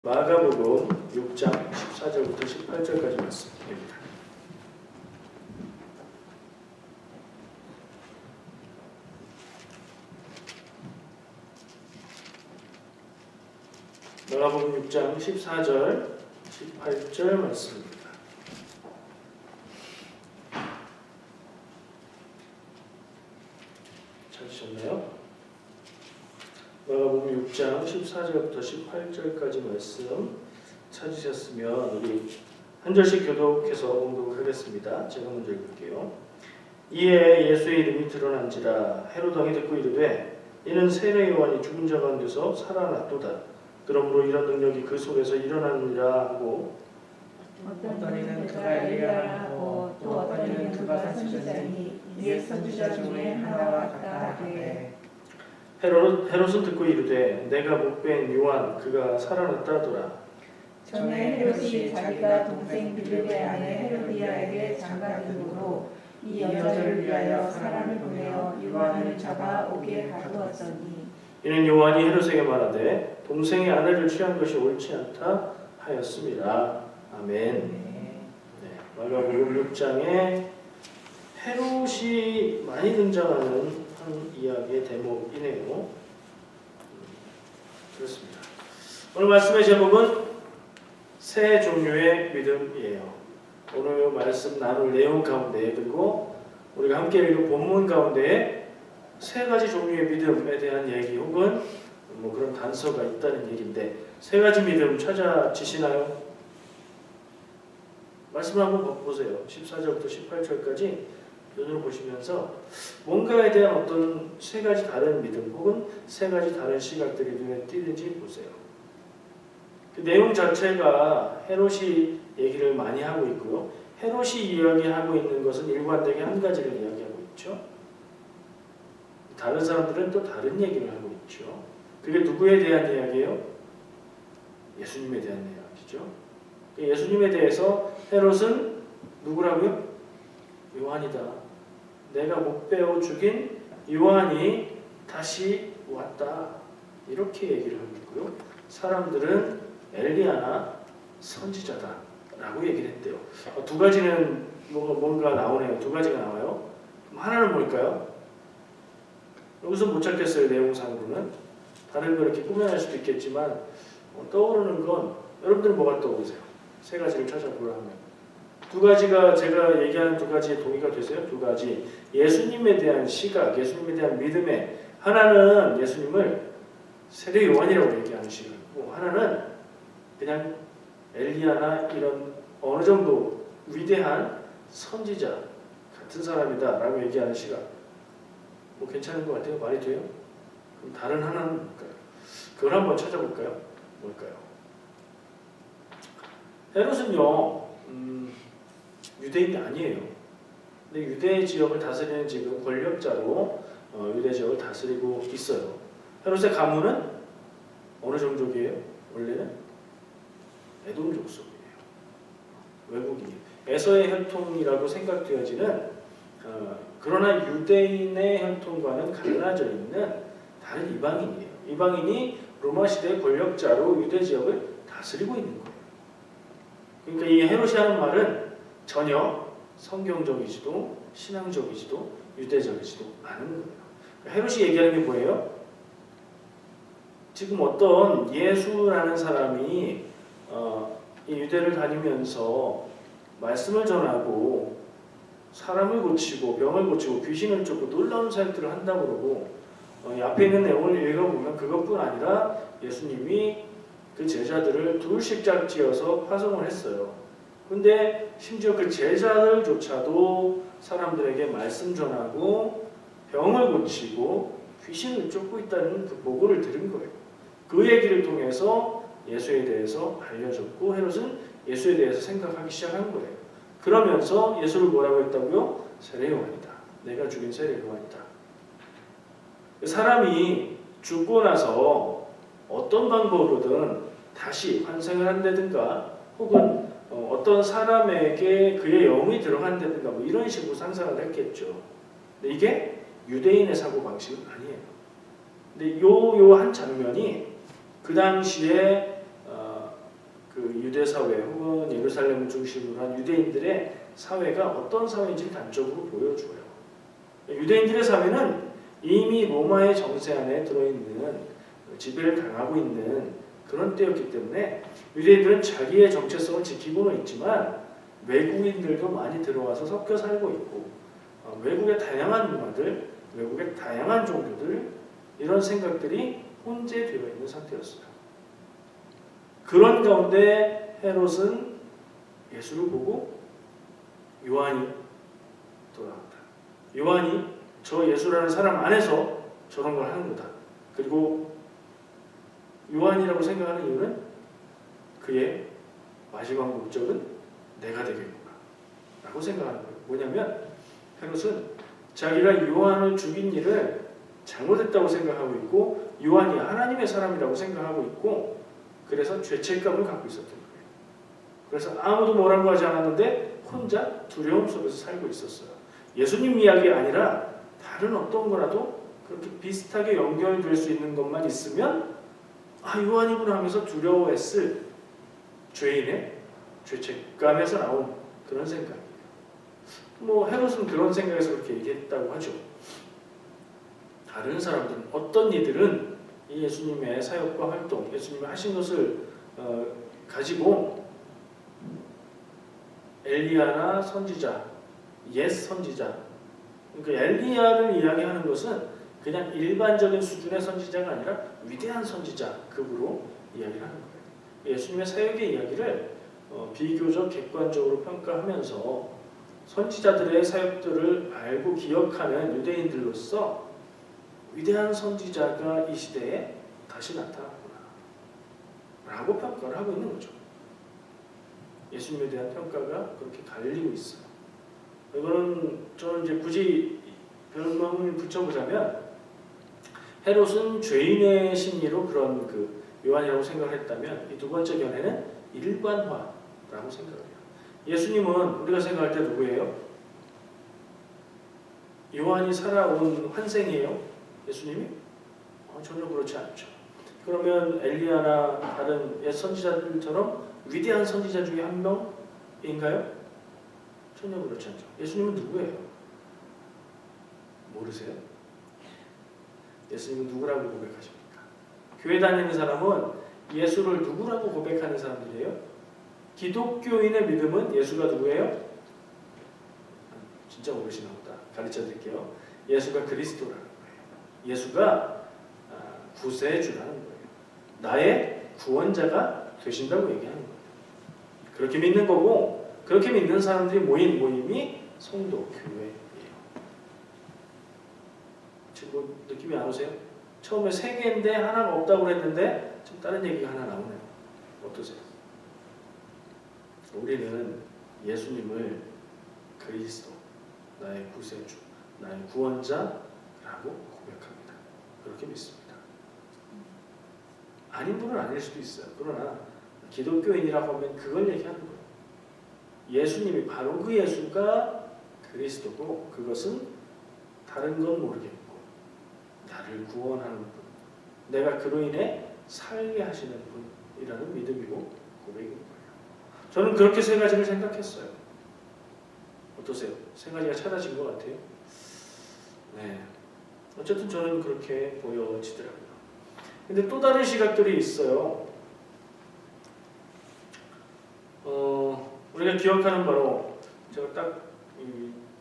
마가복음 6장 14절부터 18절까지 말씀드립니다. 마가복음 6장 14절, 18절 말씀입니다. 찾으셨나요? 마가복음 6장 14절부터 18절까지 말씀 찾으셨으면 우리 한 절씩 교독해서 공독을 하겠습니다. 제가 먼저 읽을게요. 이에 예수의 이름이 드러난지라 헤롯 왕이 듣고 이르되 이는 세례 요한이 죽은 자 가운데서 살아났도다. 그러므로 이런 능력이 그 속에서 일어나느니라 하고 어떤 이는 그가 엘리야라 하고 또 어떤 이는 그가 선지자니 이에 선지자 중에 하나와 같다 하되 헤롯은 듣고 이르되 내가 목배인 요한 그가 살아났다 하더라. 전에 헤롯이 자기가 동생 빌립의 아내 헤로디아에게 장가들므로 이 여자를 위하여 사람을 보내어 요한을 잡아 옥에 가두었더니 이는 요한이 헤롯에게 말하되 동생의 아내를 취한 것이 옳지 않다 하였습니다. 아멘. 네, 마가복음 6장에 헤롯이 많이 등장하는 한 이야기의 대목이네요. 그렇습니다. 오늘 말씀의 제목은 세 종류의 믿음이에요. 오늘 말씀 나눌 내용 가운데 그리고 우리가 함께 읽은 본문 가운데 세 가지 종류의 믿음에 대한 얘기 혹은 뭐 그런 단서가 있다는 얘기인데 세 가지 믿음 찾아지시나요? 말씀을 한번 보세요. 14절부터 18절까지 눈으로 보시면서 뭔가에 대한 어떤 세 가지 다른 믿음 혹은 세 가지 다른 시각들이 눈에 띄는지 보세요. 그 내용 자체가 헤롯이 얘기를 많이 하고 있고요. 헤롯이 이야기하고 있는 것은 일관되게 한 가지를 이야기하고 있죠. 다른 사람들은 또 다른 얘기를 하고 있죠. 그게 누구에 대한 이야기예요? 예수님에 대한 이야기죠. 예수님에 대해서 헤롯은 누구라고요? 요한이다. 내가 목베어 죽인 요한이 다시 왔다. 이렇게 얘기를 하고 있고요. 사람들은 엘리야나 선지자다 라고 얘기를 했대요. 두 가지는 뭔가 나오네요. 두 가지가 나와요. 하나는 뭘까요? 여기서 못 찾겠어요. 내용상으로는. 다른 거 이렇게 꾸며낼 수도 있겠지만 떠오르는 건 여러분들은 뭐가 떠오르세요? 세 가지를 찾아보라 하면 두 가지가 제가 얘기하는 두 가지에 동의가 되세요? 두 가지. 예수님에 대한 시각, 예수님에 대한 믿음에 하나는 예수님을 세례 요한이라고 얘기하는 시각이고 하나는 그냥 엘리야나 이런 어느 정도 위대한 선지자 같은 사람이다 라고 얘기하는 시각. 뭐 괜찮은 것 같아요? 말이 돼요? 그럼 다른 하나는 뭘까요? 그걸 한번 찾아볼까요? 뭘까요? 헤롯은요 유대인이 아니에요. 근데 유대 지역을 다스리는 지금 권력자로 유대 지역을 다스리고 있어요. 헤롯의 가문은 어느 종족이에요? 원래는 에돔 족속이에요. 외국인이에요. 에서의 혈통이라고 생각되어지는 그러나 유대인의 혈통과는 갈라져 있는 다른 이방인이에요. 이방인이 로마 시대 권력자로 유대 지역을 다스리고 있는 거예요. 그러니까 이 헤롯이 하는 말은 전혀 성경적이지도 신앙적이지도 유대적이지도 않은 거예요. 헤롯이 얘기하는 게 뭐예요? 지금 어떤 예수라는 사람이 이 유대를 다니면서 말씀을 전하고 사람을 고치고 병을 고치고 귀신을 쫓고 놀라운 사역들을 한다고 그러고 앞에 있는 내용을 읽어보면 그것뿐 아니라 예수님이 그 제자들을 둘씩 짝지어서 파송을 했어요. 근데 심지어 그 제자들조차도 사람들에게 말씀 전하고 병을 고치고 귀신을 쫓고 있다는 그 보고를 들은 거예요. 그 얘기를 통해서 예수에 대해서 알려졌고 헤롯은 예수에 대해서 생각하기 시작한 거예요. 그러면서 예수를 뭐라고 했다고요? 세례 요한이다. 내가 죽인 세례 요한이다. 사람이 죽고 나서 어떤 방법으로든 다시 환생을 한다든가 혹은 어떤 사람에게 그의 영이 들어간다든가 뭐 이런 식으로 상상을 했겠죠. 근데 이게 유대인의 사고방식은 아니에요. 근데 요 한 장면이 그 당시에 유대 사회 혹은 예루살렘을 중심으로 한 유대인들의 사회가 어떤 사회인지 단적으로 보여줘요. 유대인들의 사회는 이미 로마의 정세 안에 들어있는 지배를 당하고 있는 그런 때였기 때문에 유대인들은 자기의 정체성을 지키고는 있지만 외국인들도 많이 들어와서 섞여 살고 있고 외국의 다양한 문화들, 외국의 다양한 종교들 이런 생각들이 혼재되어 있는 상태였어요. 그런 가운데 헤롯은 예수를 보고 요한이 돌아왔다. 요한이 저 예수라는 사람 안에서 저런 걸 하는 거다. 그리고 요한이라고 생각하는 이유는 그의 마지막 목적은 내가 되겠구나 라고 생각하는 거예요. 뭐냐면 헤롯은 자기가 요한을 죽인 일을 잘못했다고 생각하고 있고 요한이 하나님의 사람이라고 생각하고 있고 그래서 죄책감을 갖고 있었던 거예요. 그래서 아무도 뭐라고 하지 않았는데 혼자 두려움 속에서 살고 있었어요. 예수님 이야기 아니라 다른 어떤 거라도 그렇게 비슷하게 연결될 수 있는 것만 있으면 요한이구나 하면서 두려워했을 죄인의 죄책감에서 나온 그런 생각이에요. 헤롯은 그런 생각에서 그렇게 얘기했다고 하죠. 다른 사람들은 어떤 이들은 이 예수님의 사역과 활동, 예수님이 하신 것을 가지고 엘리야나 선지자, 옛 선지자, 그러니까 엘리야를 이야기하는 것은 그냥 일반적인 수준의 선지자가 아니라 위대한 선지자급으로 이야기를 하는 거예요. 예수님의 사역의 이야기를 비교적 객관적으로 평가하면서 선지자들의 사역들을 알고 기억하는 유대인들로서 위대한 선지자가 이 시대에 다시 나타났구나 라고 평가를 하고 있는 거죠. 예수님에 대한 평가가 그렇게 갈리고 있어요. 이거는 저는 이제 굳이 별명을 붙여보자면 헤롯은 죄인의 심리로 그런 요한이라고 생각을 했다면 이 두 번째 견해는 일관화라고 생각을 해요. 예수님은 우리가 생각할 때 누구예요? 요한이 살아온 환생이에요? 예수님이? 전혀 그렇지 않죠. 그러면 엘리야나 다른 옛 선지자들처럼 위대한 선지자 중에 한 명인가요? 전혀 그렇지 않죠. 예수님은 누구예요? 모르세요? 예수님은 누구라고 고백하십니까? 교회 다니는 사람은 예수를 누구라고 고백하는 사람들이에요? 기독교인의 믿음은 예수가 누구예요? 진짜 모르시나 보다. 가르쳐 드릴게요. 예수가 그리스도라는 거예요. 예수가 구세주라는 거예요. 나의 구원자가 되신다고 얘기하는 거예요. 그렇게 믿는 거고 그렇게 믿는 사람들이 모인 모임이 성도 교회예요. 지금 느낌이 안 오세요? 처음에 세 개인데 하나가 없다고 그랬는데 지금 다른 얘기가 하나 나오네요. 어떠세요? 우리는 예수님을 그리스도, 나의 구세주, 나의 구원자라고 고백합니다. 그렇게 믿습니다. 아닌 분은 아닐 수도 있어요. 그러나 기독교인이라고 하면 그걸 얘기하는 거예요. 예수님이 바로 그 예수가 그리스도고 그것은 다른 건 모르겠고 나를 구원하는 분, 내가 그로 인해 살게 하시는 분이라는 믿음이고 고백인 거예요. 저는 그렇게 세 가지를 생각했어요. 어떠세요? 세 가지가 찾아진 것 같아요? 네. 어쨌든 저는 그렇게 보여지더라고요. 근데 또 다른 시각들이 있어요. 우리가 기억하는 바로 제가 딱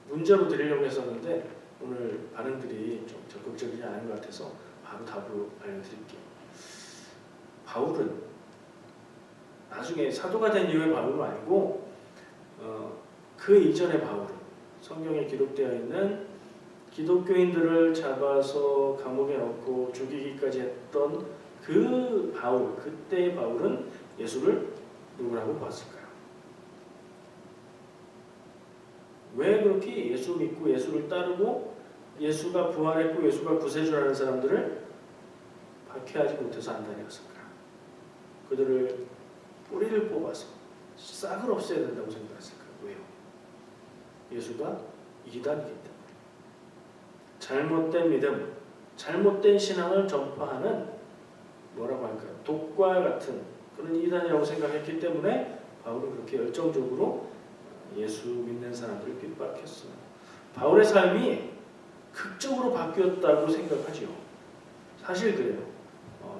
문제로 드리려고 했었는데 오늘 발언들이 좀 적극적이지 않은 것 같아서 바로 답으로 알려드릴게요. 바울은 나중에 사도가 된 이후의 바울은 아니고 그 이전의 바울은 성경에 기록되어 있는 기독교인들을 잡아서 감옥에 넣고 죽이기까지 했던 그 바울, 그때의 바울은 예수를 누구라고 봤을까요? 왜 그렇게 예수 믿고 예수를 따르고 예수가 부활했고 예수가 구세주라는 사람들을 박해하지 못해서 안 다녔을까? 그들을 뿌리를 뽑아서 싹을 없애야 된다고 생각했을까? 왜요? 예수가 이단이기 때문에. 잘못된 믿음, 잘못된 신앙을 전파하는 뭐라고 할까요? 독과 같은 그런 이단이라고 생각했기 때문에 바울은 그렇게 열정적으로 예수 믿는 사람들을 핍박했어요. 바울의 삶이 극적으로 바뀌었다고 생각하지요. 사실 그래요.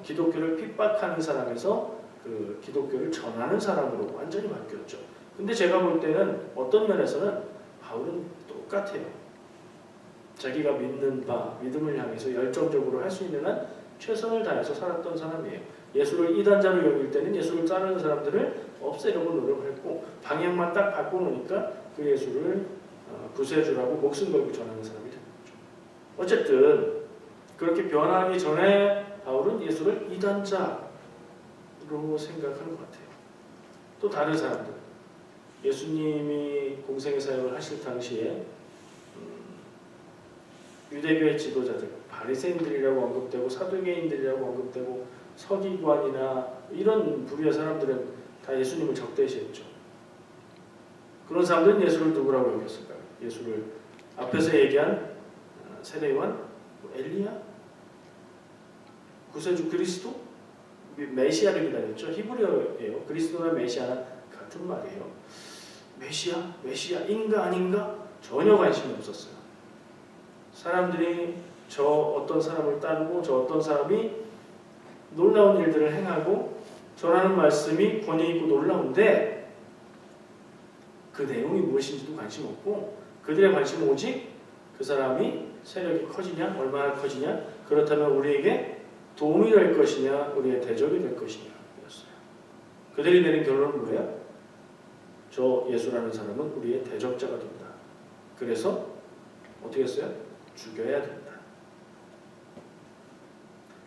기독교를 핍박하는 사람에서 그 기독교를 전하는 사람으로 완전히 바뀌었죠. 근데 제가 볼 때는 어떤 면에서는 바울은 똑같아요. 자기가 믿는 바, 믿음을 향해서 열정적으로 할 수 있는 한 최선을 다해서 살았던 사람이에요. 예수를 이단자로 여길 때는 예수를 따르는 사람들을 없애려고 노력을 했고, 방향만 딱 바꿔놓으니까 그 예수를 구세주라고 목숨 걸고 전하는 사람이 된 거죠. 어쨌든 그렇게 변하기 전에 바울은 예수를 이단자로 생각하는 것 같아요. 또 다른 사람들, 예수님이 공생의 사역을 하실 당시에 유대교의 지도자들, 바리새인들이라고 언급되고 사두개인들이라고 언급되고 서기관이나 이런 부류의 사람들은 다 예수님을 적대시했죠. 그런 사람들은 예수를 누구라고 여겼을까요? 예수를 앞에서 얘기한 세례요한, 엘리야, 구세주 그리스도, 메시아를 기다렸죠. 히브리어예요. 그리스도나 메시아는 같은 말이에요. 메시아인가 아닌가 전혀 관심이 없었어요. 사람들이 저 어떤 사람을 따르고 저 어떤 사람이 놀라운 일들을 행하고 전하는 말씀이 권위 있고 놀라운데 그 내용이 무엇인지도 관심 없고, 그들의 관심은 오직 그 사람이 세력이 커지냐, 얼마나 커지냐, 그렇다면 우리에게 도움이 될 것이냐, 우리의 대적이 될 것이냐 였어요. 그들이 내린 결론은 뭐예요? 저 예수라는 사람은 우리의 대적자가 된다. 그래서 어떻게 했어요? 죽여야 된다.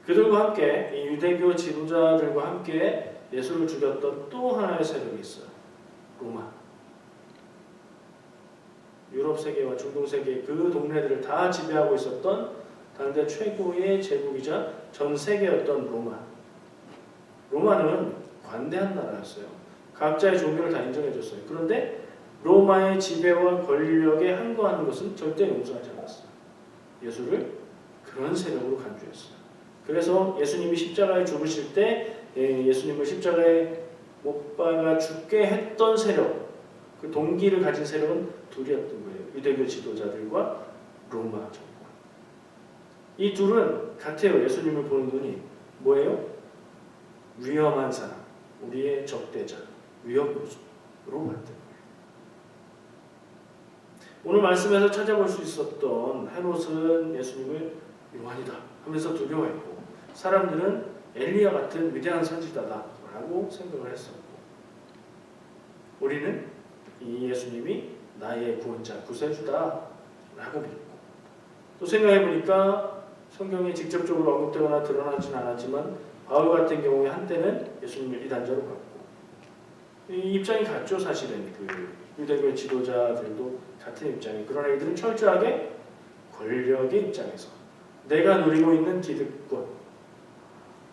그들과 함께 이 유대교 지도자들과 함께 예수를 죽였던 또 하나의 세력이 있어요. 로마. 유럽 세계와 중동 세계 그 동네들을 다 지배하고 있었던 당대 최고의 제국이자 전 세계였던 로마. 로마는 관대한 나라였어요. 각자의 종교를 다 인정해줬어요. 그런데 로마의 지배와 권력에 항거하는 것은 절대 용서하지 않았어요. 예수를 그런 세력으로 간주했어요. 그래서 예수님이 십자가에 죽으실 때 예수님을 십자가에 못 박아 죽게 했던 세력, 그 동기를 가진 세력은 둘이었던 거예요. 유대교 지도자들과 로마 정권. 이 둘은 같아요. 예수님을 보는 눈이 뭐예요? 위험한 사람, 우리의 적대자, 위협 요소로 봤던 거예요. 오늘 말씀에서 찾아볼 수 있었던 헤롯은 예수님을 요한이다 하면서 두려워했고, 사람들은 엘리야 같은 위대한 선지자다라고 생각을 했었고, 우리는 이 예수님이 나의 구원자, 구세주다라고 믿고, 또 생각해보니까 성경에 직접적으로 언급되거나 드러나진 않았지만 바울 같은 경우에 한때는 예수님을 이단자로 봤고, 이 입장이 같죠. 사실은 그 유대교 지도자들도 같은 입장이에요. 그러나 이들은 철저하게 권력의 입장에서, 내가 누리고 있는 기득권,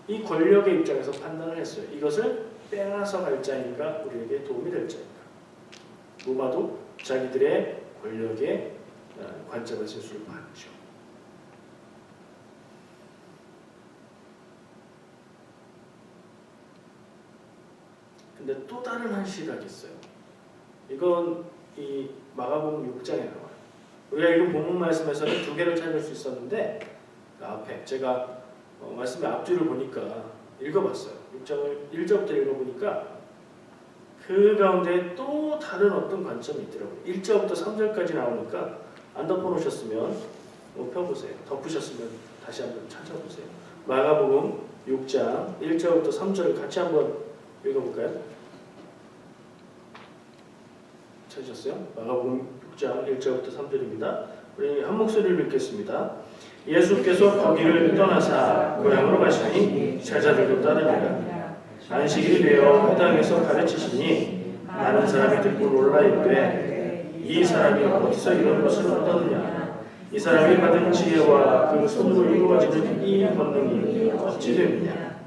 이 권력의 입장에서 판단을 했어요. 이것을 빼앗아 갈 자인가, 우리에게 도움이 될 자인가. 로마도 자기들의 권력의 관점에서 예수를 봤죠. 근데 또 다른 한 시각이 있어요. 이건 이 마가복음 6장에 나와요. 우리가 읽은 본문 말씀에서는 두 개를 찾을 수 있었는데, 그 앞에 제가 말씀의 앞뒤를 보니까 읽어봤어요. 6장을 1절부터 읽어보니까 그 가운데 또 다른 어떤 관점이 있더라고요. 1절부터 3절까지 나오니까 안 덮어놓으셨으면 펴보세요. 덮으셨으면 다시 한번 찾아보세요. 마가복음 6장 1절부터 3절을 같이 한번 읽어볼까요? 찾으셨어요? 마가복음 6장 1절부터 3절입니다. 우리 한 목소리를 읽겠습니다. 예수께서 거기를 떠나사 고향으로 가시니 제자들도 따르니라. 안식일이 되어 회당에서 가르치시니 많은 사람이 듣고 놀라 이르되 이 사람이 어디서 이런 것을 얻었느냐? 이 사람이 받은 지혜와 그 손으로 이루어지는 이 권능이 어찌 되느냐?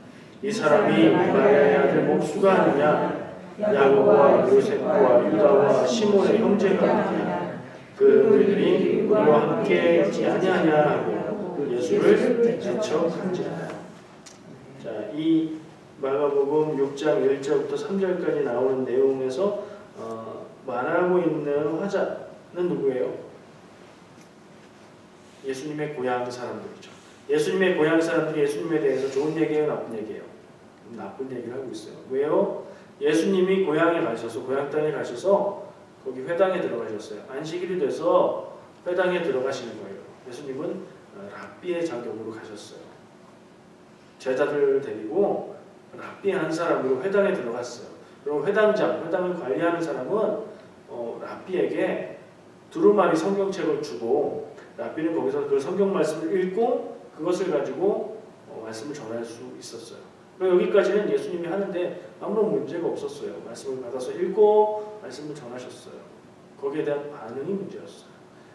이 사람이 마리아의 아들 목수가 아니냐? 야고보와 요셉과 유다와 시몬의 형제가 아니냐? 그들이 우리와 함께 있지 아니하냐 하고 예수를 제척한지라. 자, 이 마가복음 6장 1절부터 3절까지 나오는 내용에서 말하고 있는 화자는 누구예요? 예수님의 고향 사람들이죠. 예수님의 고향 사람들이 예수님에 대해서 좋은 얘기예요, 나쁜 얘기예요? 나쁜 얘기를 하고 있어요. 왜요? 예수님이 고향에 가셔서, 고향 땅에 가셔서 거기 회당에 들어가셨어요. 안식일이 돼서 회당에 들어가시는 거예요. 예수님은 랍비의 자격으로 가셨어요. 제자들을 데리고 랍비의 한 사람으로 회당에 들어갔어요. 그리고 회당장, 회당을 관리하는 사람은 랍비에게 두루마리 성경책을 주고 랍비는 거기서 그 성경 말씀을 읽고 그것을 가지고 말씀을 전할 수 있었어요. 여기까지는 예수님이 하는데 아무런 문제가 없었어요. 말씀을 받아서 읽고 말씀을 전하셨어요. 거기에 대한 반응이 문제였어요.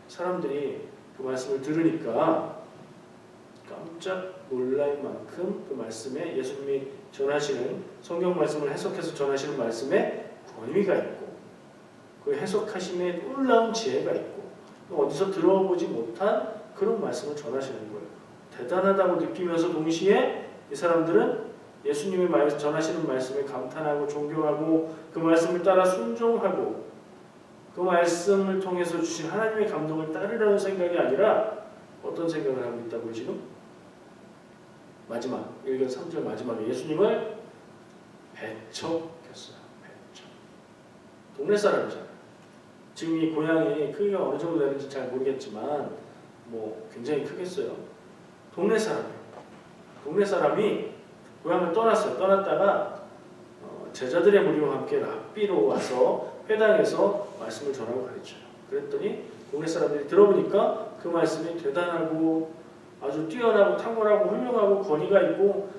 사람들이 그 말씀을 들으니까 깜짝 놀랄 만큼 그 말씀에 예수님이 전하시는 성경 말씀을 해석해서 전하시는 말씀에 권위가 있고 그 해석하심에 놀라운 지혜가 있고 어디서 들어보지 못한 그런 말씀을 전하시는 거예요. 대단하다고 느끼면서 동시에 이 사람들은 예수님이 전하시는 말씀에 감탄하고 존경하고 그 말씀을 따라 순종하고 그 말씀을 통해서 주신 하나님의 감동을 따르려는 생각이 아니라 어떤 생각을 하고 있다고요 지금? 마지막 1절 3절 마지막에 예수님을 배척했어요. 배척. 동네 사람이잖아요. 지금 이 고향이 크기가 어느 정도 되는지 잘 모르겠지만 뭐 굉장히 크겠어요. 동네 사람이에요. 동네 사람이 고향을 떠났어요. 떠났다가 제자들의 무리와 함께 랍비로 와서 회당에서 말씀을 전하고 가르쳐요. 그랬더니 동네 사람들이 들어보니까 그 말씀이 대단하고 아주 뛰어나고 탁월하고 훌륭하고 권위가 있고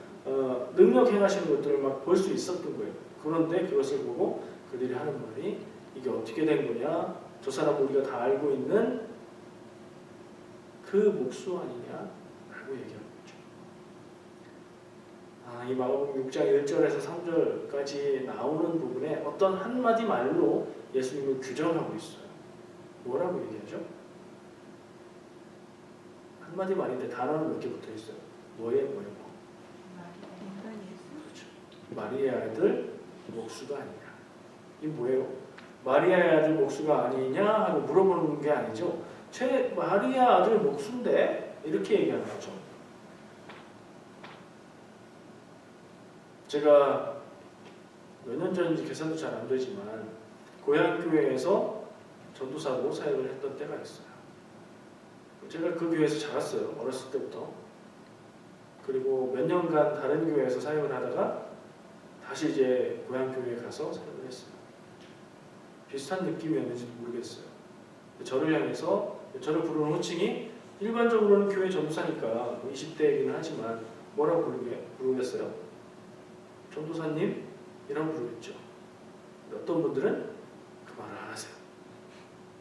능력 행하시는 것들을 막 볼 수 있었던 거예요. 그런데 그것을 보고 그들이 하는 말이 이게 어떻게 된 거냐? 저 사람 우리가 다 알고 있는 그 목수 아니냐라고 얘기하는 거죠. 이 마가복음 6장 1절에서 3절까지 나오는 부분에 어떤 한마디 말로 예수님을 규정하고 있어요. 뭐라고 얘기하죠? 한마디 말인데 단어는 몇 개 붙어 있어요. 뭐에 뭐에 뭐. 그렇죠. 마리아의 아들 목수가 아니냐. 이게 뭐예요? 마리아의 아들 목수가 아니냐 하고 물어보는 게 아니죠. 마리아 아들 목수인데 이렇게 얘기하는 거죠. 제가 몇 년 전인지 계산도 잘 안 되지만 고향교회에서 전도사로 사역을 했던 때가 있어요. 제가 그 교회에서 자랐어요. 어렸을 때부터. 그리고 몇 년간 다른 교회에서 사역을 하다가 다시 이제 고향교회에 가서 사역을 했어요. 비슷한 느낌이었는지도 모르겠어요. 저를 향해서 저를 부르는 호칭이 일반적으로는 교회 전도사니까 20대이기는 하지만 뭐라고 부르겠어요? 전도사님? 이라고 부르겠죠. 어떤 분들은 그 말을 안 하세요.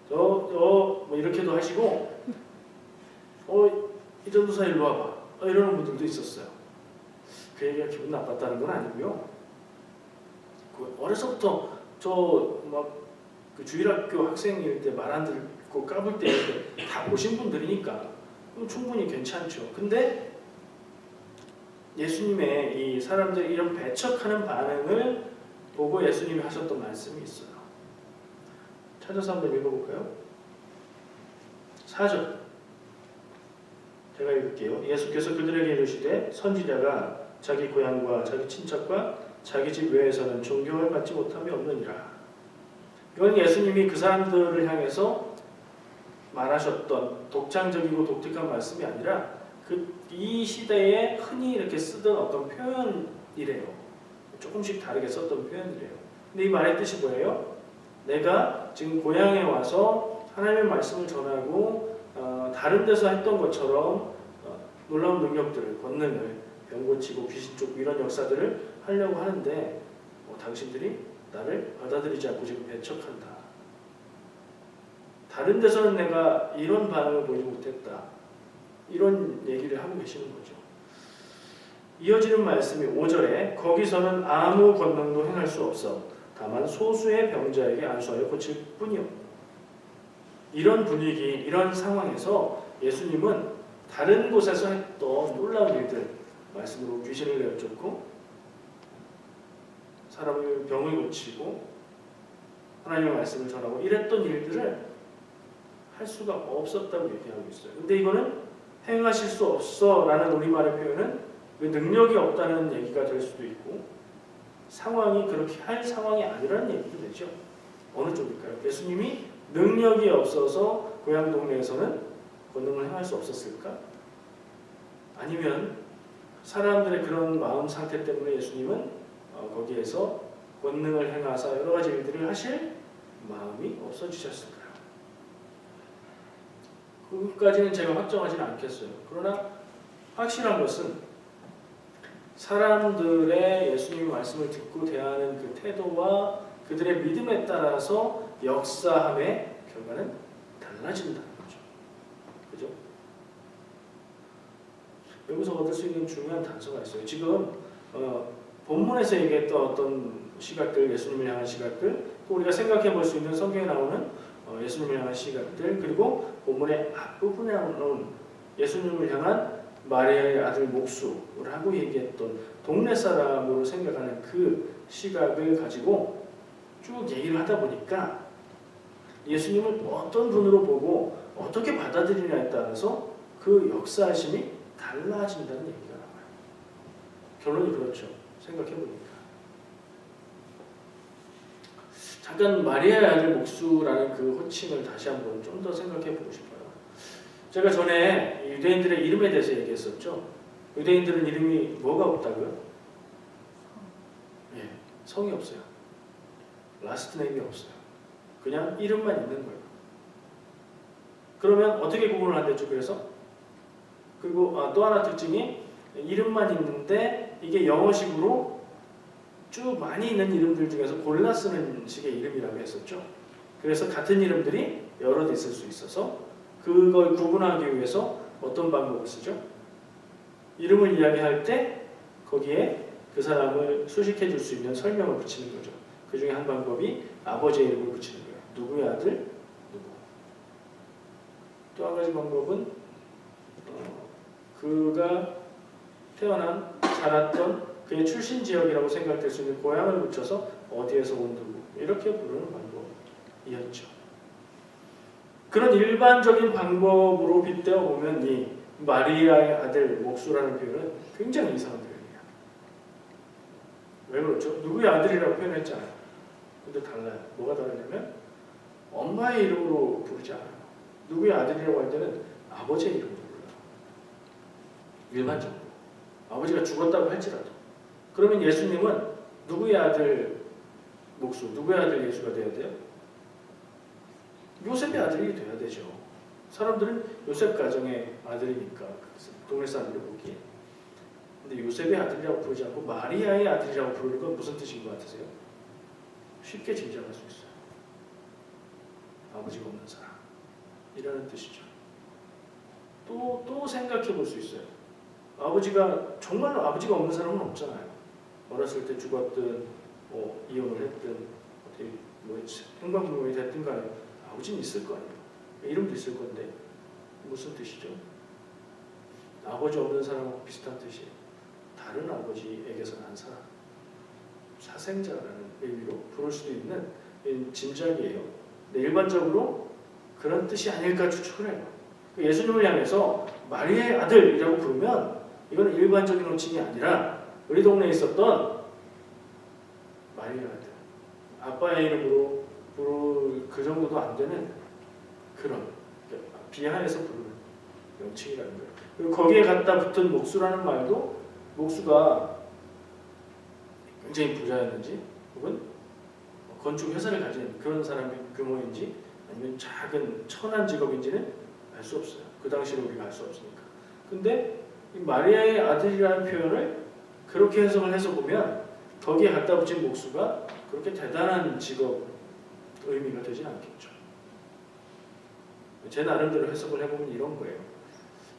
뭐 이렇게도 하시고 이 전도사 일로 와봐. 이러는 분들도 있었어요. 그 얘기가 기분 나빴다는 건 아니고요. 어려서부터 그 주일학교 학생일 때 말 안 듣고 까불 때 다 보신 분들이니까 충분히 괜찮죠. 근데 예수님의 이 사람들이 이런 배척하는 반응을 보고 예수님이 하셨던 말씀이 있어요. 찾아서 한번 읽어볼까요? 4절 제가 읽을게요. 예수께서 그들에게 이르시되 선지자가 자기 고향과 자기 친척과 자기 집 외에서는 존경을 받지 못함이 없느니라. 이건 예수님이 그 사람들을 향해서 말하셨던 독창적이고 독특한 말씀이 아니라 이 시대에 흔히 이렇게 쓰던 어떤 표현이래요. 조금씩 다르게 썼던 표현이래요. 근데 이 말의 뜻이 뭐예요? 내가 지금 고향에 와서 하나님의 말씀을 전하고 다른 데서 했던 것처럼 놀라운 능력들을, 권능을, 병 고치고 귀신 쫓고 이런 역사들을 하려고 하는데 당신들이 나를 받아들이지 않고 지금 배척한다. 다른 데서는 내가 이런 반응을 보이지 못했다. 이런 얘기를 하고 계시는 거죠. 이어지는 말씀이 5절에 거기서는 아무 권능도 행할 수 없어 다만 소수의 병자에게 안수하여 고칠 뿐이요. 이런 분위기, 이런 상황에서 예수님은 다른 곳에서 했던 놀라운 일들, 말씀으로 귀신을 내어쫓고 사람을 병을 고치고 하나님의 말씀을 전하고 이랬던 일들을 할 수가 없었다고 얘기하고 있어요. 근데 이거는 행하실 수 없어라는 우리말의 표현은 그 능력이 없다는 얘기가 될 수도 있고 상황이 그렇게 할 상황이 아니라는 얘기도 되죠. 어느 쪽일까요? 예수님이 능력이 없어서 고향 동네에서는 권능을 행할 수 없었을까? 아니면 사람들의 그런 마음 상태 때문에 예수님은 거기에서 권능을 행하사 여러 가지 일들을 하실 마음이 없어지셨을까요? 그것까지는 제가 확정하지는 않겠어요. 그러나 확실한 것은 사람들의 예수님의 말씀을 듣고 대하는 그 태도와 그들의 믿음에 따라서 역사함의 결과는 달라진다는 거죠. 그죠? 여기서 얻을 수 있는 중요한 단서가 있어요. 지금 본문에서 얘기했던 어떤 시각들, 예수님을 향한 시각들, 또 우리가 생각해 볼 수 있는 성경에 나오는 예수님을 향한 시각들, 그리고 본문의 앞부분에 나오는 예수님을 향한 마리아의 아들 목수라고 얘기했던 동네 사람으로 생각하는 그 시각을 가지고 쭉 얘기를 하다 보니까 예수님을 어떤 분으로 보고 어떻게 받아들이냐에 따라서 그 역사하심이 달라진다는 얘기가 나와요. 결론이 그렇죠. 생각해 보니까. 잠깐 마리아의 아들 목수라는 그 호칭을 다시 한번 좀 더 생각해 보고 싶어요. 제가 전에 유대인들의 이름에 대해서 얘기했었죠. 유대인들은 이름이 뭐가 없다고요? 예, 성이 없어요. 라스트 네임이 없어요. 그냥 이름만 있는 거예요. 그러면 어떻게 구분을 한댔죠? 그리고 또 하나 특징이 이름만 있는데 이게 영어식으로 쭉 많이 있는 이름들 중에서 골라 쓰는 식의 이름이라고 했었죠. 그래서 같은 이름들이 여러 개 있을 수 있어서 그걸 구분하기 위해서 어떤 방법을 쓰죠? 이름을 이야기할 때 거기에 그 사람을 수식해 줄 수 있는 설명을 붙이는 거죠. 그 중에 한 방법이 아버지의 이름을 붙이는 거예요. 누구의 아들? 누구. 또 한 가지 방법은 그가 태어난, 자랐던 그의 출신 지역이라고 생각될 수 있는 고향을 붙여서 어디에서 온 누구 이렇게 부르는 방법이었죠. 그런 일반적인 방법으로 빗대어 보면 이 마리아의 아들 목수라는 표현은 굉장히 이상한 표현이에요. 왜 그렇죠? 누구의 아들이라고 표현했잖아요. 근데 달라요. 뭐가 다르냐면 엄마의 이름으로 부르지 않아요. 누구의 아들이라고 할 때는 아버지의 이름으로 불러요. 일반적으로. 아버지가 죽었다고 할지라도. 그러면 예수님은 누구의 아들 목수, 누구의 아들 예수가 되어야 돼요? 요셉의 아들이 돼야 되죠. 사람들은 요셉 가정의 아들이니까 동네 사람들이 보기에. 근데 요셉의 아들이라고 부르지 않고 마리아의 아들이라고 부르는 건 무슨 뜻인 것 같으세요? 쉽게 짐작할 수 있어요. 아버지가 없는 사람 이라는 뜻이죠. 또 생각해 볼 수 있어요. 정말로 아버지가 없는 사람은 없잖아요. 어렸을 때 죽었든 이혼을 했든 어떻게 행방불명이 됐든 간에 아버지는 있을 거 아니에요. 이름도 있을 건데 무슨 뜻이죠? 아버지 없는 사람하고 비슷한 뜻이에요. 다른 아버지에게서 난 사람, 사생자라는 의미로 부를 수도 있는 짐작이에요. 근데 일반적으로 그런 뜻이 아닐까 추측을 해요. 예수님을 향해서 마리아의 아들이라고 부르면 이건 일반적인 호칭이 아니라 우리 동네에 있었던 마리아의 아들, 아빠의 이름으로 부를 그 정도도 안 되는 그런 비하해서 부르는 명칭이라는 거예요. 그리고 거기에 갖다 붙은 목수라는 말도 목수가 굉장히 부자였는지 혹은 건축 회사를 가진 그런 사람의 규모인지 아니면 작은 천한 직업인지는 알 수 없어요. 그 당시에 우리가 알 수 없으니까. 근데 이 마리아의 아들이라는 표현을 그렇게 해석을 해서 보면 거기에 갖다 붙인 목수가 그렇게 대단한 직업 의미가 되진 않겠죠. 제 나름대로 해석을 해보면 이런 거예요.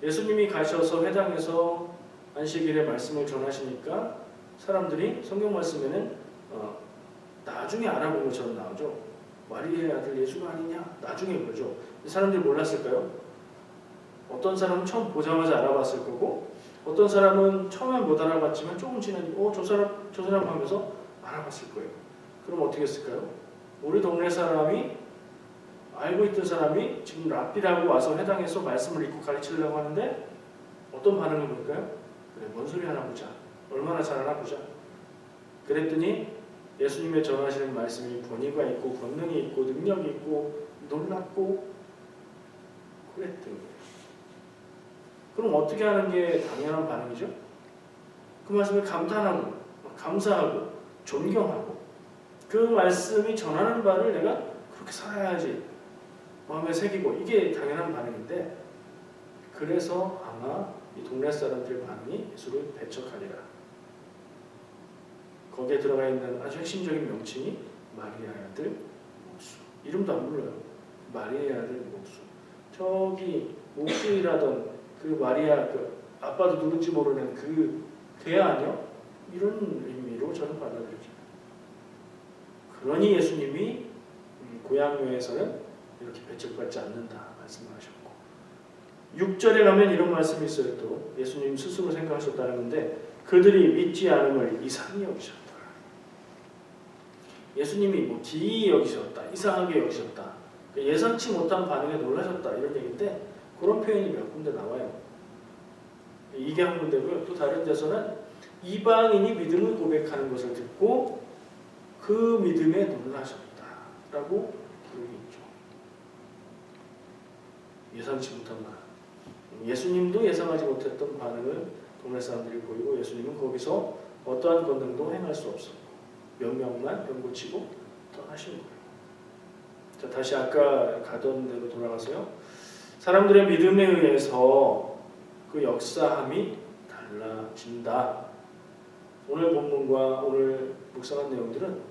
예수님이 가셔서 회당에서 안식일에 말씀을 전하시니까 사람들이 성경 말씀에는 나중에 알아본 것처럼 나오죠. 마리아의 아들 예수가 아니냐? 나중에 그러죠. 사람들이 몰랐을까요? 어떤 사람은 처음 보자마자 알아봤을 거고 어떤 사람은 처음엔 못 알아봤지만 조금 지나니까 저 사람 하면서 알아봤을 거예요. 그럼 어떻게 했을까요? 우리 동네 사람이 알고 있던 사람이 지금 랍비라고 와서 회당에서 말씀을 읽고 가르치려고 하는데 어떤 반응을 볼까요? 그래, 뭔 소리 하나 보자. 얼마나 잘하나 보자. 그랬더니 예수님의 전하시는 말씀이 권위가 있고 권능이 있고 능력이 있고 놀랍고 그랬던 거예요. 그럼 어떻게 하는 게 당연한 반응이죠? 그 말씀을 감탄하고 감사하고 존경하고 그 말씀이 전하는 바를 내가 그렇게 살아야지 마음에 새기고 이게 당연한 반응인데 그래서 아마 이 동네 사람들의 반응이 예수를 배척하리라. 거기에 들어가 있는 아주 핵심적인 명칭이 마리아의 아들 목수. 이름도 안 불러요. 마리아의 아들 목수. 저기 목수일하던 그 마리아 그 아빠도 누군지 모르는 걔 아니요? 이런 의미로 저는 받아들여져요. 그러니 예수님이 고향교회에서는 이렇게 배척받지 않는다 말씀하셨고 6절에 가면 이런 말씀이 있어요. 또 예수님 스스로 생각하셨다는 건데 그들이 믿지 않음을 이상히 여기셨다. 예수님이 뭐 기이 여기셨다. 이상하게 여기셨다. 예상치 못한 반응에 놀라셨다. 이런 얘기인데 그런 표현이 몇 군데 나와요. 이게 한 군데고요. 또 다른 데서는 이방인이 믿음을 고백하는 것을 듣고 그 믿음에 놀라셨다라고 기록이 있죠. 예상치 못한 반응. 예수님도 예상하지 못했던 반응을 동네 사람들이 보이고 예수님은 거기서 어떠한 권능도 행할 수 없었고 몇 명만 병 고치고 떠나신 거예요. 자, 다시 아까 가던 데로 돌아가서요. 사람들의 믿음에 의해서 그 역사함이 달라진다. 오늘 본문과 오늘 묵상한 내용들은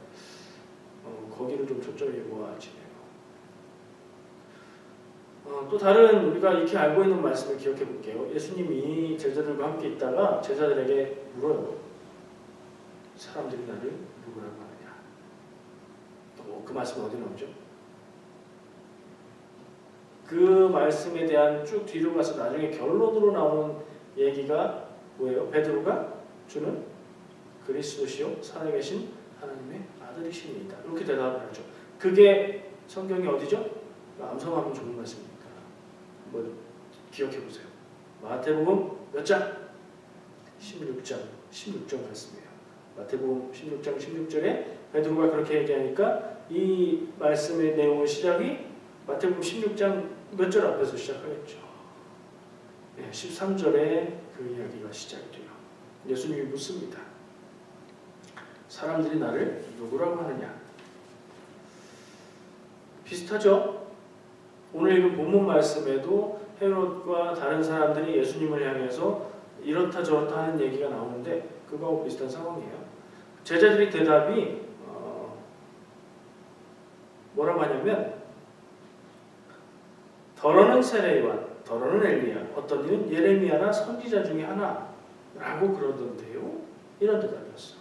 거기를 좀 초점이 모아지네요. 또 다른 우리가 익히 알고 있는 말씀을 기억해 볼게요. 예수님이 제자들과 함께 있다가 제자들에게 물어요. 사람들이 나를 누구라고 하느냐. 그 말씀은 어디 나오죠? 그 말씀에 대한 쭉 뒤로 가서 나중에 결론으로 나오는 얘기가 뭐예요? 베드로가 주는 그리스도시요 살아계신 하나님의 아들이시니이다. 이렇게 대답을 하죠. 그게 성경이 어디죠? 암송하면 좋은 말씀입니다. 한번 기억해 보세요. 마태복음 몇 장? 16장 말씀이에요. 마태복음 16장 16절에 베드로가 그렇게 얘기하니까 이 말씀의 내용의 시작이 마태복음 16장 몇 절 앞에서 시작하겠죠. 13절에 그 이야기가 시작이 돼요. 예수님이 묻습니다. 사람들이 나를 누구라고 하느냐? 비슷하죠? 오늘 읽은 본문 말씀에도 헤롯과 다른 사람들이 예수님을 향해서 이렇다 저렇다 하는 얘기가 나오는데 그거하고 비슷한 상황이에요. 제자들의 대답이 뭐라고 하냐면 더러는 세례요한, 더러는 엘리야, 어떤 이는 예레미야나 선지자 중에 하나라고 그러던데요. 이런 대답이었어.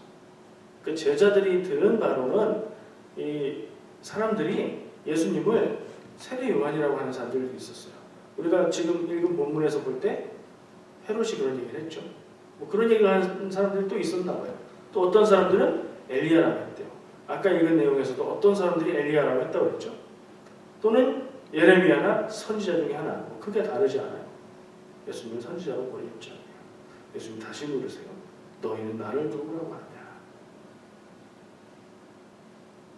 그 제자들이 들은 바로는 이 사람들이 예수님을 세례 요한이라고 하는 사람들이 있었어요. 우리가 지금 읽은 본문에서 볼 때 헤롯이 그런 얘기를 했죠. 뭐 그런 얘기를 하는 사람들이 또 있었나 봐요. 또 어떤 사람들은 엘리야라고 했대요. 아까 읽은 내용에서도 어떤 사람들이 엘리야라고 했다고 했죠. 또는 예레미야나 선지자 중에 하나. 뭐 크게 다르지 않아요. 예수님은 선지자로 버리지 않아요. 예수님 다시 물으세요. 너희는 나를 누구라고 하느냐?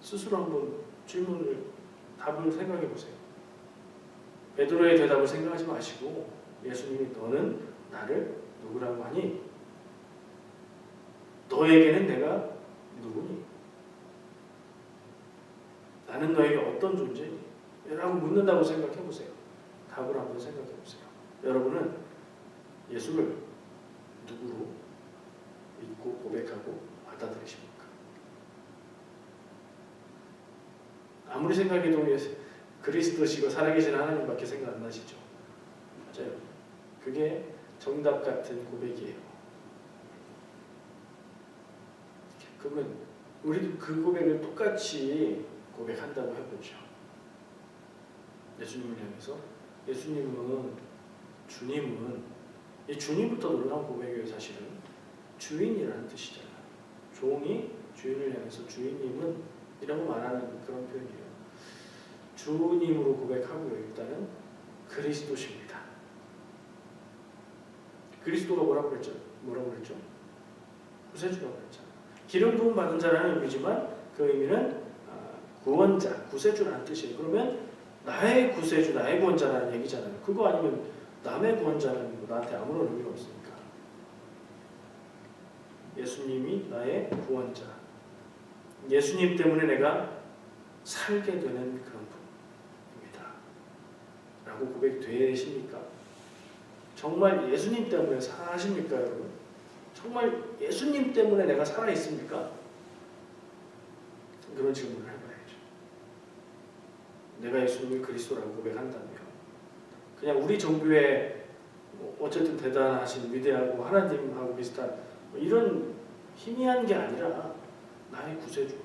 스스로 한번 답을 생각해 보세요. 베드로의 대답을 생각하지 마시고 예수님이 너는 나를 누구라고 하니? 너에게는 내가 누구니? 나는 너에게 어떤 존재니? 라고 묻는다고 생각해 보세요. 답을 한번 생각해 보세요. 여러분은 예수를 누구로 믿고 고백하고 받아들이십니까? 아무리 생각해도 그리스도시고 살아계신 하나님밖에 생각 안 나시죠? 맞아요. 그게 정답 같은 고백이에요. 그러면 우리도 그 고백을 똑같이 고백한다고 해보죠. 예수님을 향해서 주님은 이 주님부터 놀라운 고백이에요. 사실은 주인이라는 뜻이잖아요. 종이 주인을 향해서 주인님은 이라고 말하는 그런 표현이에요. 주님으로 고백하고요. 일단은 그리스도십니다. 그리스도가 뭐라고 그랬죠? 구세주라고 그랬죠. 기름 부음 받은 자라는 의미지만 그 의미는 구원자, 구세주라는 뜻이에요. 그러면 나의 구세주, 나의 구원자라는 얘기잖아요. 그거 아니면 남의 구원자는 나한테 아무런 의미가 없으니까. 예수님이 나의 구원자. 예수님 때문에 내가 살게 되는 그런 분입니다. 라고 고백이 되십니까? 정말 예수님 때문에 사십니까, 여러분? 정말 예수님 때문에 내가 살아있습니까? 그런 질문을 해봐야죠. 내가 예수님을 그리스도라고 고백한다면 그냥 우리 종교에 어쨌든 대단하신 위대하고 하나님하고 비슷한 이런 희미한 게 아니라 나의 구세주.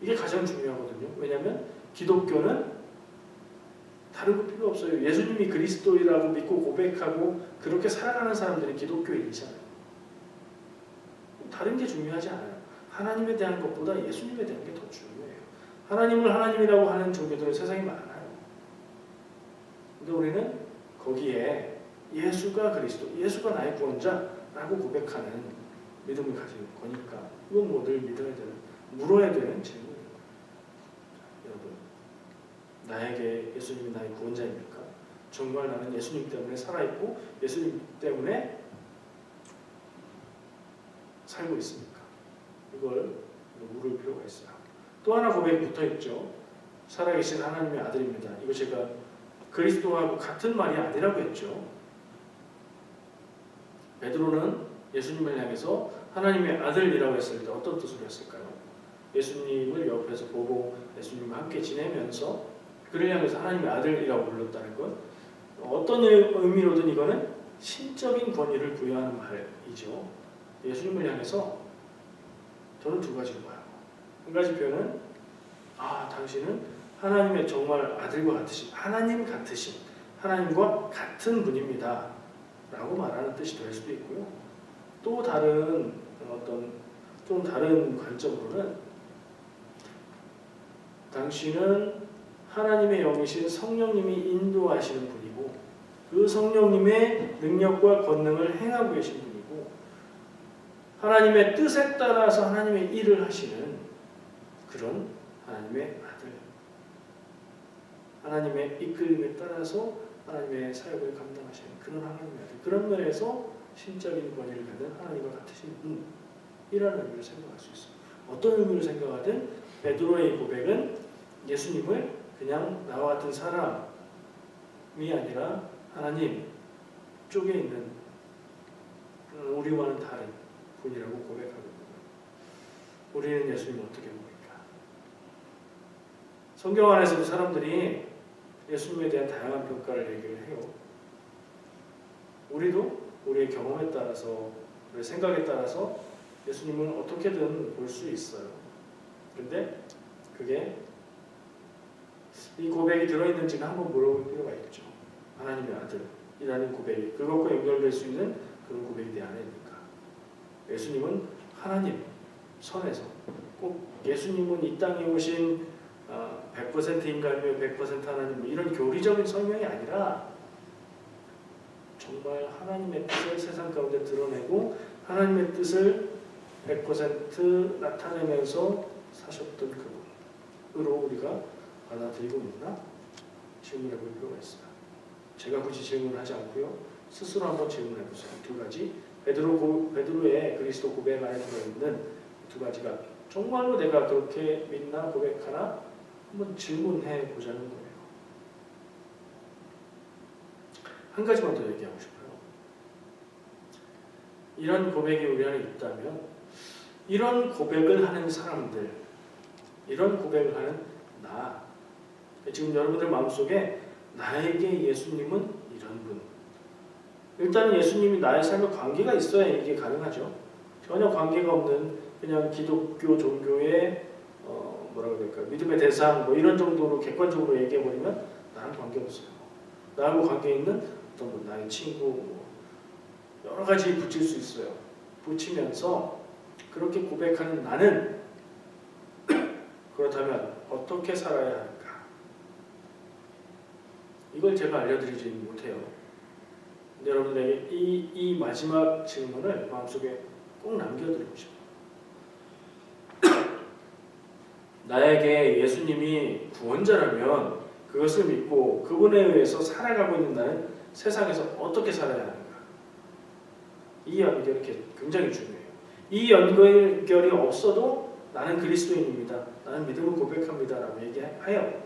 이게 가장 중요하거든요. 왜냐하면 기독교는 다른 거 필요 없어요. 예수님이 그리스도이라고 믿고 고백하고 그렇게 살아가는 사람들이 기독교인이잖아요. 다른 게 중요하지 않아요. 하나님에 대한 것보다 예수님에 대한 게 더 중요해요. 하나님을 하나님이라고 하는 종교들은 세상에 많아요. 근데 우리는 거기에 예수가 그리스도, 예수가 나의 구원자라고 고백하는 믿음을 가지는 거니까 이건 뭐 늘 믿어야 되는, 물어야 되는 질문이에요. 여러분, 나에게 예수님이 나의 구원자입니까? 정말 나는 예수님 때문에 살아있고 예수님 때문에 살고 있습니까? 이걸 물을 필요가 있어요. 또 하나 고백이 붙어있죠. 살아계신 하나님의 아들입니다. 이거 제가 그리스도하고 같은 말이 아니라고 했죠. 베드로는 예수님을 향해서 하나님의 아들이라고 했을 때 어떤 뜻으로 했을까요? 예수님을 옆에서 보고 예수님과 함께 지내면서 그를 향해서 하나님의 아들이라고 불렀다는 것, 어떤 의미로든 이거는 신적인 권위를 부여하는 말이죠. 예수님을 향해서 저는 두 가지로 봐요. 한 가지 표현은 당신은 하나님의 정말 아들과 같으신, 하나님 같으신, 하나님과 같은 분입니다 라고 말하는 뜻이 될 수도 있고요. 또 다른 좀 다른 관점으로는 당신은 하나님의 영이신 성령님이 인도하시는 분이고 그 성령님의 능력과 권능을 행하고 계신 분이고 하나님의 뜻에 따라서 하나님의 일을 하시는 그런 하나님의 아들, 하나님의 이끌림에 따라서 하나님의 사역을 감당하시는 그런 하나님의 아들, 그런 면에서 신적인 권위를 가진 하나님과 같으신 분이라는 의미를 생각할 수 있어요. 어떤 의미를 생각하든 베드로의 고백은 예수님을 그냥 나와 같은 사람이 아니라 하나님 쪽에 있는 우리와는 다른 분이라고 고백하거든요. 우리는 예수님을 어떻게 봅니까? 성경 안에서도 사람들이 예수님에 대한 다양한 평가를 얘기를 해요. 우리도 우리의 경험에 따라서, 우리의 생각에 따라서 예수님은 어떻게든 볼 수 있어요. 그런데 그게 이 고백이 들어있는지는 한번 물어볼 필요가 있죠. 하나님의 아들이라는 고백이 그것과 연결될 수 있는 그런 고백이 내 안에 있는가. 예수님은 하나님 선에서 꼭 예수님은 이 땅에 오신 100% 인간이며 100% 하나님 이런 교리적인 설명이 아니라 정말 하나님의 뜻을 세상 가운데 드러내고 하나님의 뜻을 100% 나타내면서 사셨던 그분으로 우리가 받아들이고 있나? 질문해 볼 필요가 있어요. 제가 굳이 질문하지 않고요. 스스로 한번 질문해 보세요. 두 가지. 베드로의 그리스도 고백 안에 들어있는 두 가지가 정말로 내가 그렇게 믿나 고백하나 한번 질문해 보자는 거예요. 한 가지만 더 얘기하고 싶어요. 이런 고백이 우리 안에 있다면 이런 고백을 하는 사람들, 이런 고백을 하는 나, 지금 여러분들 마음속에 나에게 예수님은 이런 분, 일단은 예수님이 나의 삶에 관계가 있어야 이게 가능하죠. 전혀 관계가 없는 그냥 기독교 종교의 뭐라고 해야 될까요? 믿음의 대상 뭐 이런 정도로 객관적으로 얘기해버리면 나랑 관계없어요. 나하고 관계 있는 어떤 나의 친구 뭐 여러 가지 붙일 수 있어요. 붙이면서 그렇게 고백하는 나는 그렇다면 어떻게 살아야 할까? 이걸 제가 알려드리지 못해요. 근데 여러분들에게 이 마지막 질문을 마음속에 꼭 남겨드리고 싶어요. 나에게 예수님이 구원자라면 그것을 믿고 그분에 의해서 살아가고 있는 나는 세상에서 어떻게 살아야 하는가? 이 연결이 굉장히 중요해요. 이 연결이 없어도 나는 그리스도인입니다. 나는 믿음을 고백합니다. 라고 얘기해요.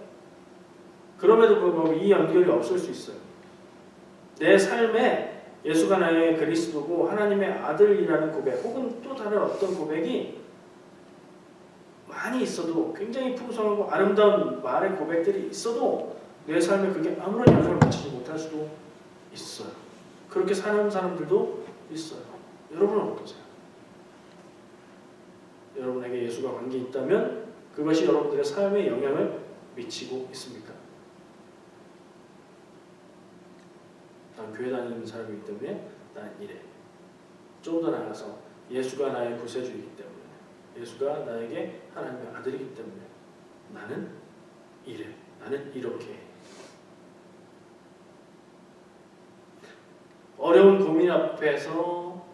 그럼에도 불구하고 이 연결이 없을 수 있어요. 내 삶에 예수가 나의 그리스도고 하나님의 아들이라는 고백 혹은 또 다른 어떤 고백이 많이 있어도 굉장히 풍성하고 아름다운 말의 고백들이 있어도 내 삶에 그게 아무런 영향을 미치지 못할 수도 있어요. 그렇게 사는 사람들도 있어요. 여러분은 어떠세요? 여러분에게 예수가 관계 있다면 그것이 여러분들의 삶에 영향을 미치고 있습니까? 난 교회 다니는 사람이기 때문에 난 이래. 좀 더 나아가서 예수가 나의 구세주이기 때문에 예수가 나에게 하나님의 아들이기 때문에 나는 이래. 나는 이렇게 해. 어려운 고민 앞에서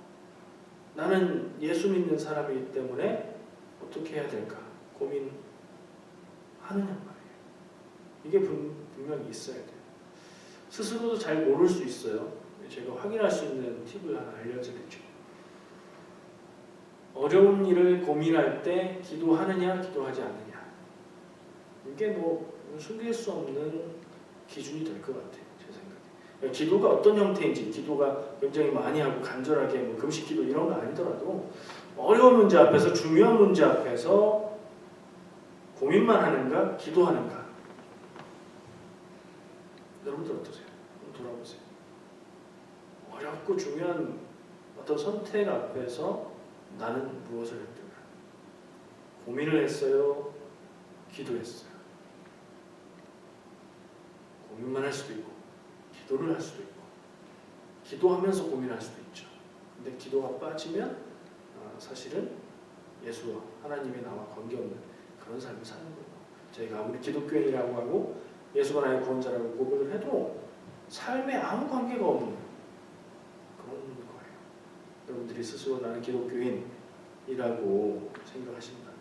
나는 예수 믿는 사람이기 때문에 어떻게 해야 될까 고민하느냐 말이에요. 이게 분명히 있어야 돼요. 스스로도 잘 모를 수 있어요. 제가 확인할 수 있는 팁을 하나 알려드리죠. 어려운 일을 고민할 때 기도하느냐 기도하지 않느냐 이게 뭐 숨길 수 없는 기준이 될 것 같아요. 제 생각에. 기도가 어떤 형태인지 기도가 굉장히 많이 하고 간절하게 뭐 금식 기도 이런 거 아니더라도 어려운 문제 앞에서 중요한 문제 앞에서 고민만 하는가 기도하는가 여러분들 어떠세요? 한번 돌아보세요. 어렵고 중요한 어떤 선택 앞에서 나는 무엇을 했던가? 고민을 했어요? 기도했어요? 고민만 할 수도 있고 기도를 할 수도 있고 기도하면서 고민할 수도 있죠. 근데 기도가 빠지면 사실은 예수와 하나님의 나와 관계없는 그런 삶을 사는 거예요. 저희가 아무리 기독교인이라고 하고 예수가 나의 구원자라고 고백을 해도 삶에 아무 관계가 없는 그런 거예요. 여러분들이 스스로 나는 기독교인이라고 생각하신다면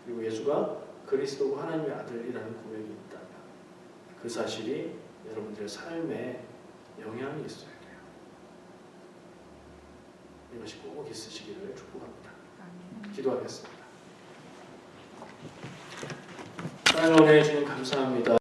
그리고 예수가 그리스도고 하나님의 아들이라는 고백이 있다면 그 사실이 여러분들의 삶에 영향이 있어야 돼요. 이것이 꼭 있으시기를 축복합니다. 기도하겠습니다. 하나님 은혜해 주님 감사합니다.